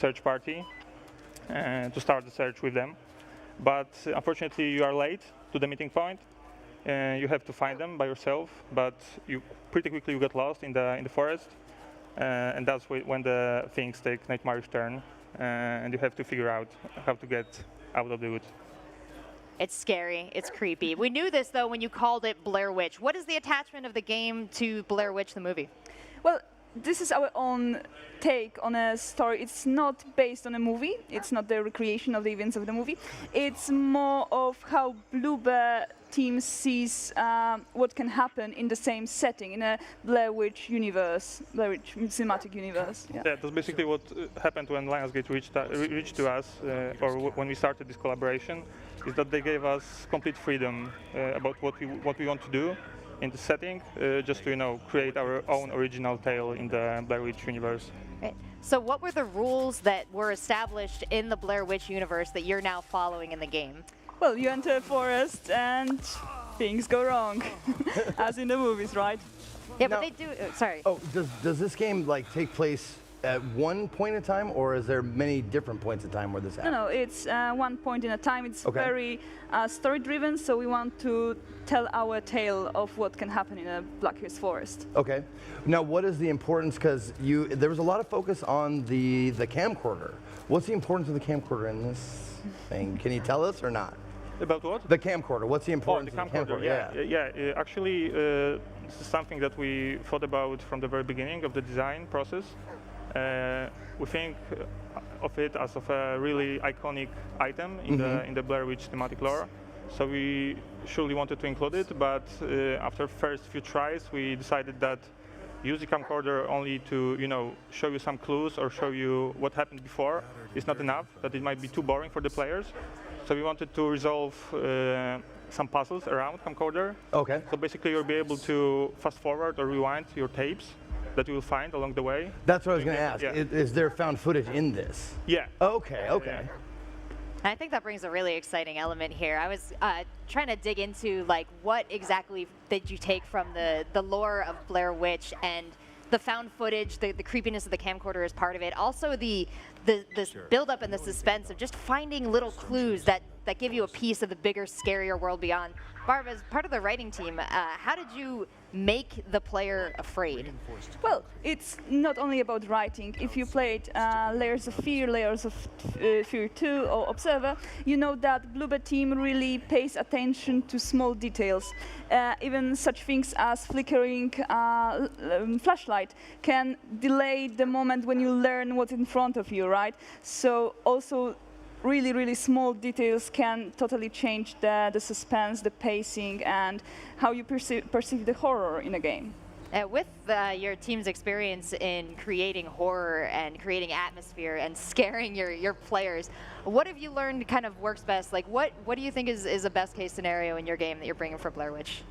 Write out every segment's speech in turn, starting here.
search party to start the search with them. But unfortunately, you are late to the meeting point. You have to find them by yourself, but you pretty quickly you get lost in the forest, and that's when the things take nightmarish turn, and you have to figure out how to get out of the woods. It's scary. It's creepy. We knew this, though, when you called it Blair Witch. What is the attachment of the game to Blair Witch, the movie? Well, this is our own take on a story. It's not based on a movie. It's not the recreation of the events of the movie. It's more of how Bloober team sees what can happen in the same setting, in a Blair Witch universe, Blair Witch cinematic universe. Yeah, that's basically what happened when Lionsgate reached to us, or when we started this collaboration, is that they gave us complete freedom about what we want to do in the setting, just to create our own original tale in the Blair Witch universe. Right. So what were the rules that were established in the Blair Witch universe that you're now following in the game? Well, you enter a forest and things go wrong, as in the movies, right? Yeah, but they do. Sorry. Oh, does this game take place at one point in time, or is there many different points in time where this happens? No, it's one point in a time. It's very story-driven, so we want to tell our tale of what can happen in a Black Hills forest. Okay. Now, what is the importance? Because there was a lot of focus on the camcorder. What's the importance of the camcorder in this thing? Can you tell us or not? About what? The camcorder. What's the importance of the camcorder? Yeah. Actually, this is something that we thought about from the very beginning of the design process. We think of it as of a really iconic item in the Blair Witch thematic lore. So we surely wanted to include it, but after first few tries, we decided that use the camcorder only to show you some clues or show you what happened before is not enough. That it might be too boring for the players. So we wanted to resolve some puzzles around camcorder. Okay. So basically, you'll be able to fast forward or rewind your tapes that you will find along the way. That's what I was going to ask. Yeah. Is there found footage in this? Yeah. Okay. Okay. I think that brings a really exciting element here. I was trying to dig into what exactly did you take from the lore of Blair Witch, and the found footage, the creepiness of the camcorder is part of it. Also the build-up and the suspense of just finding little clues that give you a piece of the bigger, scarier world beyond. Barb, as part of the writing team, how did you make the player afraid? Well, it's not only about writing. If you played Layers of Fear, Layers of Fear 2 or Observer, you know that Bloober team really pays attention to small details. Even such things as flickering flashlight can delay the moment when you learn what's in front of you, right? So also really, really small details can totally change the suspense, the pacing, and how you perceive the horror in a game. With your team's experience in creating horror and creating atmosphere and scaring your players, what have you learned kind of works best? What do you think is a best case scenario in your game that you're bringing for Blair Witch?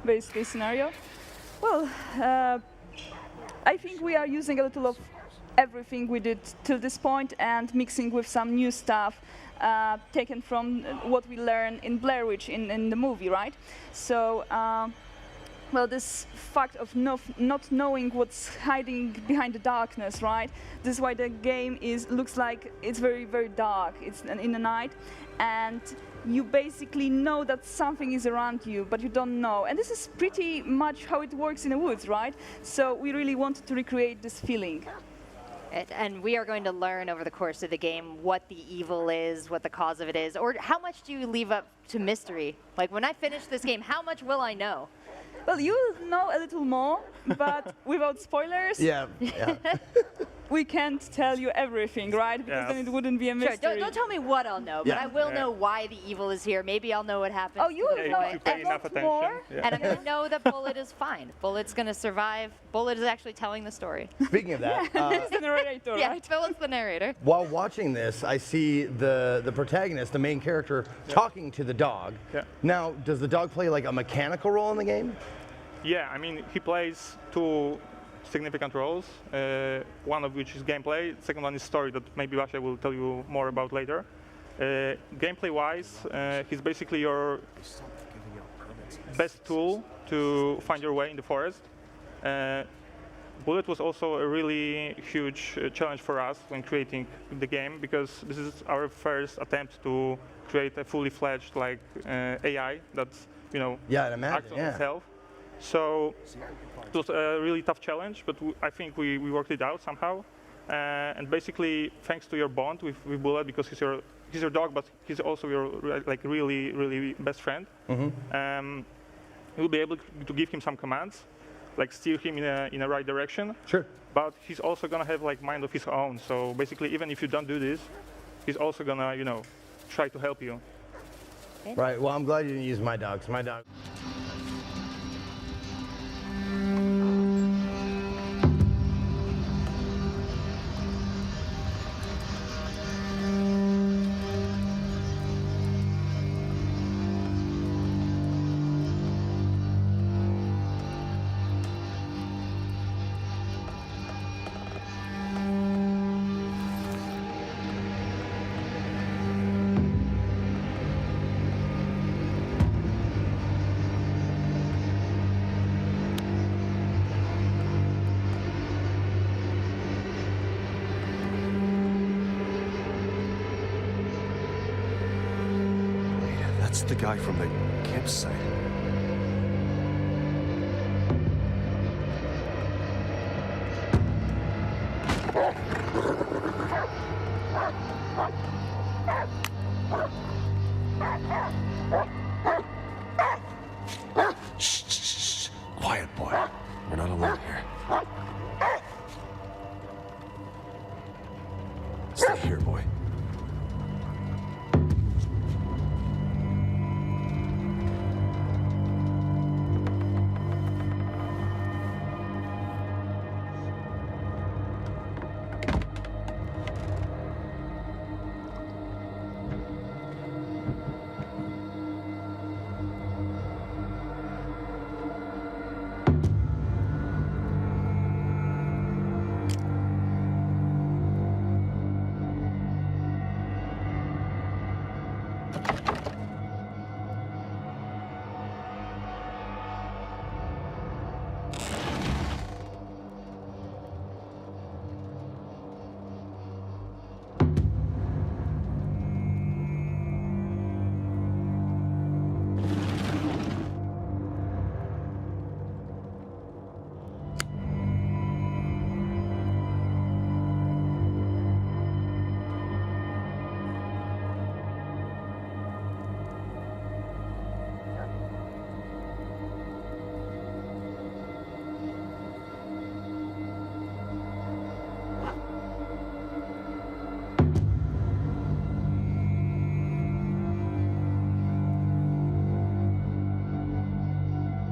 Best case scenario? Well, I think we are using a little of everything we did till this point and mixing with some new stuff taken from what we learned in Blair Witch in the movie, right? So, well, this fact of not knowing what's hiding behind the darkness, right? This is why the game looks like it's very, very dark. It's in the night, and you basically know that something is around you, but you don't know. And this is pretty much how it works in the woods, right? So we really wanted to recreate this feeling. And we are going to learn over the course of the game what the evil is, what the cause of it is, or how much do you leave up to mystery? When I finish this game, how much will I know? Well, you will know a little more, but without spoilers. Yeah. We can't tell you everything, right? Because then it wouldn't be a mystery. Sure, don't tell me what I'll know, but I will know why the evil is here. Maybe I'll know what happens. Oh, you will know if you pay enough attention. more. Yeah. And I'm going to know that Bullet is fine. Bullet's going to survive. Bullet is actually telling the story. Speaking of that, It's the narrator, Yeah, right? Bullet's the narrator. while watching this, I see the protagonist, the main character, talking to the dog. Yeah. Now, does the dog play a mechanical role in the game? Yeah, I mean, he plays two significant roles, one of which is gameplay, the second one is story that maybe Basia will tell you more about later. Gameplay-wise, he's basically your best tool to find your way in the forest. Bullet was also a really huge challenge for us when creating the game, because this is our first attempt to create a fully fledged like AI that's Yeah, I'd imagine, acts on yeah. itself. So it was a really tough challenge, but I think we worked it out somehow. And basically, thanks to your bond with Bullet, because he's your dog, but he's also your like really best friend. You'll be able to give him some commands, like steer him in a right direction. Sure. But he's also gonna have like mind of his own. So basically, even if you don't do this, he's also gonna try to help you. Right. Well, I'm glad you didn't use my dog. 'Cause my dog. That's the guy from the campsite. Shh, shh, shh. Quiet, boy. We're not alone here. Stay here, boy.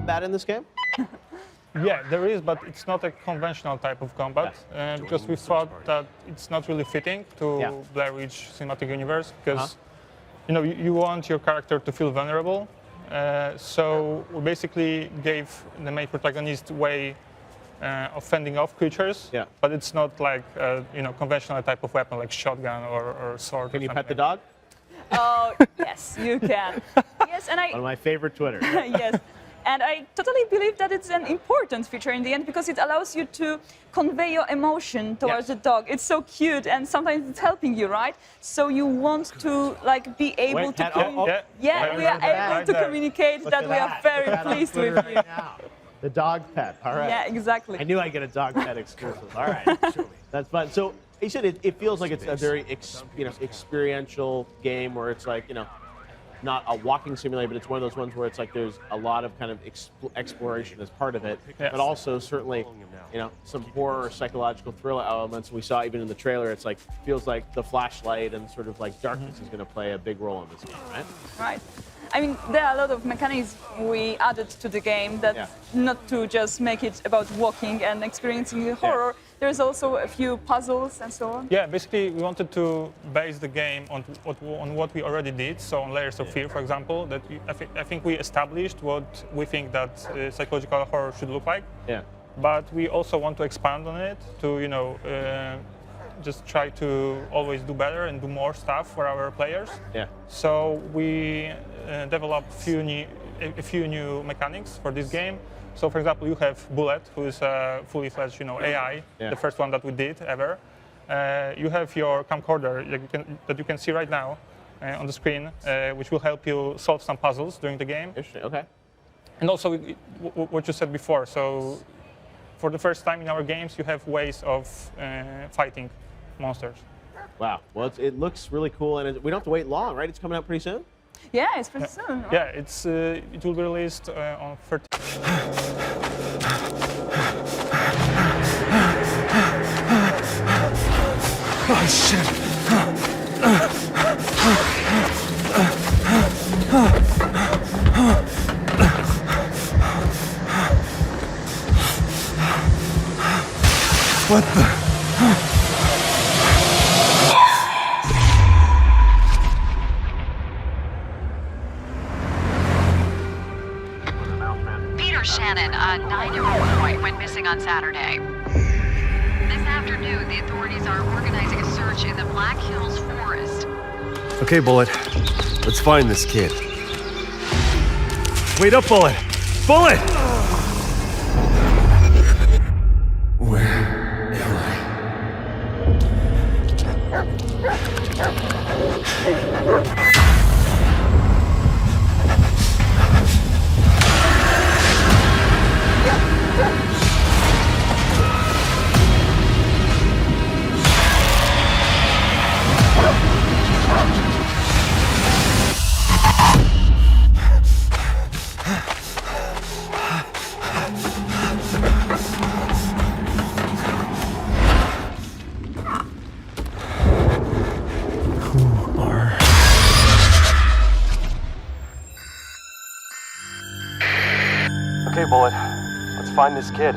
That in this game? Yeah, there is, but it's not a conventional type of combat, because we thought that it's not really fitting to Blair Witch cinematic universe, because you want your character to feel vulnerable. So we basically gave the main protagonist way of fending off creatures, but it's not like a conventional type of weapon like shotgun or sword. Can you pet the dog? Oh, yes, you can. Yes, and One of my favorite Twitter. yes. And I totally believe that it's an important feature in the end because it allows you to convey your emotion towards the dog. It's so cute, and sometimes it's helping you, right? So you want to be able to. We are able to communicate that we are very pleased with you. The dog pet. All right. Yeah, exactly. I knew I'd get a dog pet exclusive. All right. That's fun. So you said it feels like it's a very experiential game where it's like not a walking simulator, but it's one of those ones where it's like there's a lot of kind of exploration as part of it, but also certainly, some horror, psychological thriller elements. We saw even in the trailer, it's like feels like the flashlight and sort of like darkness is going to play a big role in this game, right? Right. I mean, there are a lot of mechanics we added to the game that not to just make it about walking and experiencing the horror. There's also a few puzzles and so on. Yeah, basically we wanted to base the game on what we already did. So on Layers of Fear, for example, that I think we established what we think that psychological horror should look like. Yeah. But we also want to expand on it to just try to always do better and do more stuff for our players. Yeah. So we developed a few new mechanics for this game. So, for example, you have Bullet, who is a fully fledged, AI, Yeah. the first one that we did ever. You have your camcorder that you can see right now on the screen, which will help you solve some puzzles during the game. Interesting. Okay. And also, what you said before. So, for the first time in our games, you have ways of fighting monsters. Wow. Well, it looks really cool, and we don't have to wait long, right? It's coming out pretty soon. Yeah, it's pretty soon. Yeah, it will be released on 13th. Oh, shit. What the? Peter Shannon, a 9-year-old boy, went missing on Saturday. This afternoon, the authorities are organizing a search in the Black Hills Forest. Okay, Bullet. Let's find this kid. Wait up, Bullet! Bullet! Where am I? Okay, Bullet. Let's find this kid.